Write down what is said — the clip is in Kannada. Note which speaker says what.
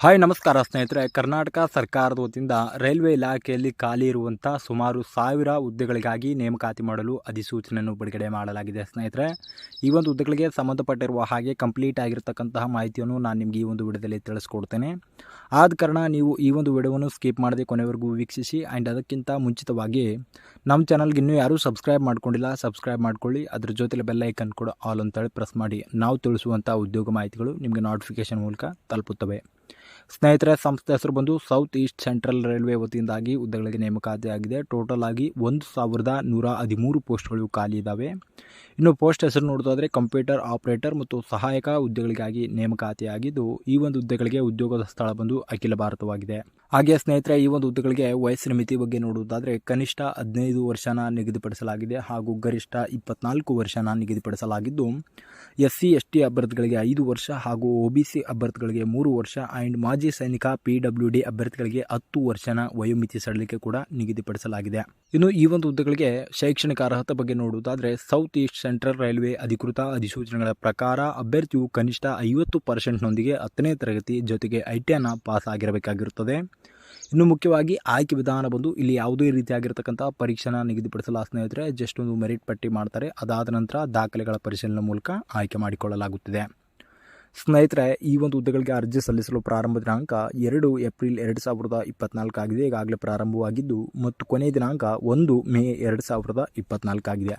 Speaker 1: ಹಾಯ್ ನಮಸ್ಕಾರ ಸ್ನೇಹಿತರೆ. ಕರ್ನಾಟಕ ಸರ್ಕಾರದ ವತಿಯಿಂದ ರೈಲ್ವೆ ಇಲಾಖೆಯಲ್ಲಿ ಖಾಲಿ ಇರುವಂಥ ಸುಮಾರು 1000 ಹುದ್ದೆಗಳಿಗಾಗಿ ನೇಮಕಾತಿ ಮಾಡಲು ಅಧಿಸೂಚನೆಯನ್ನು ಬಿಡುಗಡೆ ಮಾಡಲಾಗಿದೆ ಸ್ನೇಹಿತರೆ. ಈ ಒಂದು ಹುದ್ದೆಗಳಿಗೆ ಸಂಬಂಧಪಟ್ಟಿರುವ ಹಾಗೆ ಕಂಪ್ಲೀಟ್ ಆಗಿರತಕ್ಕಂತಹ ಮಾಹಿತಿಯನ್ನು ನಾನು ನಿಮಗೆ ಈ ಒಂದು ವಿಡಿಯೋದಲ್ಲಿ ತಿಳಿಸ್ಕೊಡ್ತೇನೆ. ಆದ ಕಾರಣ ನೀವು ಈ ಒಂದು ವಿಡಿಯೋವನ್ನು ಸ್ಕಿಪ್ ಮಾಡದೆ ಕೊನೆವರೆಗೂ ವೀಕ್ಷಿಸಿ. ಆ್ಯಂಡ್ ಅದಕ್ಕಿಂತ ಮುಂಚಿತವಾಗಿ ನಮ್ಮ ಚಾನಲ್ಗೆ ಇನ್ನೂ ಯಾರೂ ಸಬ್ಸ್ಕ್ರೈಬ್ ಮಾಡ್ಕೊಂಡಿಲ್ಲ, ಸಬ್ಸ್ಕ್ರೈಬ್ ಮಾಡ್ಕೊಳ್ಳಿ. ಅದ್ರ ಜೊತೆಲಿ ಬೆಲ್ ಐಕನ್ ಕೂಡ ಆಲ್ ಅಂತೇಳಿ ಪ್ರೆಸ್ ಮಾಡಿ. ನಾವು ತಿಳಿಸುವಂಥ ಉದ್ಯೋಗ ಮಾಹಿತಿಗಳು ನಿಮಗೆ ನೋಟಿಫಿಕೇಶನ್ ಮೂಲಕ ತಲುಪುತ್ತವೆ. ಸ್ನೇಹಿತರೆ, ಸಂಸ್ಥೆ ಹೆಸರು ಬಂದು ಸೌತ್ ಈಸ್ಟ್ ಸೆಂಟ್ರಲ್ ರೈಲ್ವೆ ವತಿಯಿಂದಾಗಿ ಹುದ್ದೆಗಳಿಗೆ ನೇಮಕಾತಿ ಆಗಿದೆ. ಟೋಟಲ್ ಆಗಿ 1113 ಪೋಸ್ಟ್ಗಳು ಖಾಲಿ ಇದ್ದಾವೆ. ಇನ್ನು ಪೋಸ್ಟ್ ಹೆಸರು ನೋಡೋದಾದರೆ ಕಂಪ್ಯೂಟರ್ ಆಪರೇಟರ್ ಮತ್ತು ಸಹಾಯಕ ಹುದ್ದೆಗಳಿಗಾಗಿ ನೇಮಕಾತಿಯಾಗಿದ್ದು, ಈ ಒಂದು ಹುದ್ದೆಗಳಿಗೆ ಉದ್ಯೋಗದ ಸ್ಥಳ ಬಂದು ಅಖಿಲ ಭಾರತವಾಗಿದೆ. ಹಾಗೆ ಸ್ನೇಹಿತರೆ, ಈ ಒಂದು ಹುದ್ದೆಗಳಿಗೆ ವಯಸ್ಸಿನ ಮಿತಿ ಬಗ್ಗೆ ನೋಡುವುದಾದರೆ ಕನಿಷ್ಠ 15 ವರ್ಷನ ನಿಗದಿಪಡಿಸಲಾಗಿದೆ ಹಾಗೂ ಗರಿಷ್ಠ 24 ವರ್ಷನ ನಿಗದಿಪಡಿಸಲಾಗಿದ್ದು, SC ST ಅಭ್ಯರ್ಥಿಗಳಿಗೆ 5 ವರ್ಷ ಹಾಗೂ OBC ಅಭ್ಯರ್ಥಿಗಳಿಗೆ 3 ವರ್ಷ ಆ್ಯಂಡ್ ಮಾಜಿ ಸೈನಿಕ PWD ಅಭ್ಯರ್ಥಿಗಳಿಗೆ 10 ವರ್ಷನ ವಯೋಮಿತಿ ಸಡಿಲಿಕೆ ಕೂಡ ನಿಗದಿಪಡಿಸಲಾಗಿದೆ. ಇನ್ನು ಈ ಒಂದು ಹುದ್ದೆಗಳಿಗೆ ಶೈಕ್ಷಣಿಕ ಅರ್ಹತೆ ಬಗ್ಗೆ ನೋಡುವುದಾದರೆ ಸೌತ್ ಈಸ್ಟ್ ಸೆಂಟ್ರಲ್ ರೈಲ್ವೆ ಅಧಿಕೃತ ಅಧಿಸೂಚನೆಗಳ ಪ್ರಕಾರ ಅಭ್ಯರ್ಥಿಯು ಕನಿಷ್ಠ 50%ನೊಂದಿಗೆ 10ನೇ ತರಗತಿ ಜೊತೆಗೆ ITನ ಪಾಸ್ ಆಗಿರಬೇಕಾಗಿರುತ್ತದೆ. ಇನ್ನು ಮುಖ್ಯವಾಗಿ ಆಯ್ಕೆ ವಿಧಾನ ಬಂದು ಇಲ್ಲಿ ಯಾವುದೇ ರೀತಿಯಾಗಿರ್ತಕ್ಕಂಥ ಪರೀಕ್ಷೆನ ನಿಗದಿಪಡಿಸಲ್ಲ ಸ್ನೇಹಿತರೆ. ಜಸ್ಟ್ ಒಂದು ಮೆರಿಟ್ ಪಟ್ಟಿ ಮಾಡ್ತಾರೆ. ಅದಾದ ನಂತರ ದಾಖಲೆಗಳ ಪರಿಶೀಲನೆ ಮೂಲಕ ಆಯ್ಕೆ ಮಾಡಿಕೊಳ್ಳಲಾಗುತ್ತದೆ. ಸ್ನೇಹಿತರೆ, ಈ ಒಂದು ಹುದ್ದೆಗಳಿಗೆ ಅರ್ಜಿ ಸಲ್ಲಿಸಲು ಪ್ರಾರಂಭ ದಿನಾಂಕ 2 ಏಪ್ರಿಲ್ 2024 ಆಗಿದೆ. ಈಗಾಗಲೇ ಪ್ರಾರಂಭವಾಗಿದ್ದು ಮತ್ತು ಕೊನೆಯ ದಿನಾಂಕ 1 ಮೇ 2024 ಆಗಿದೆ.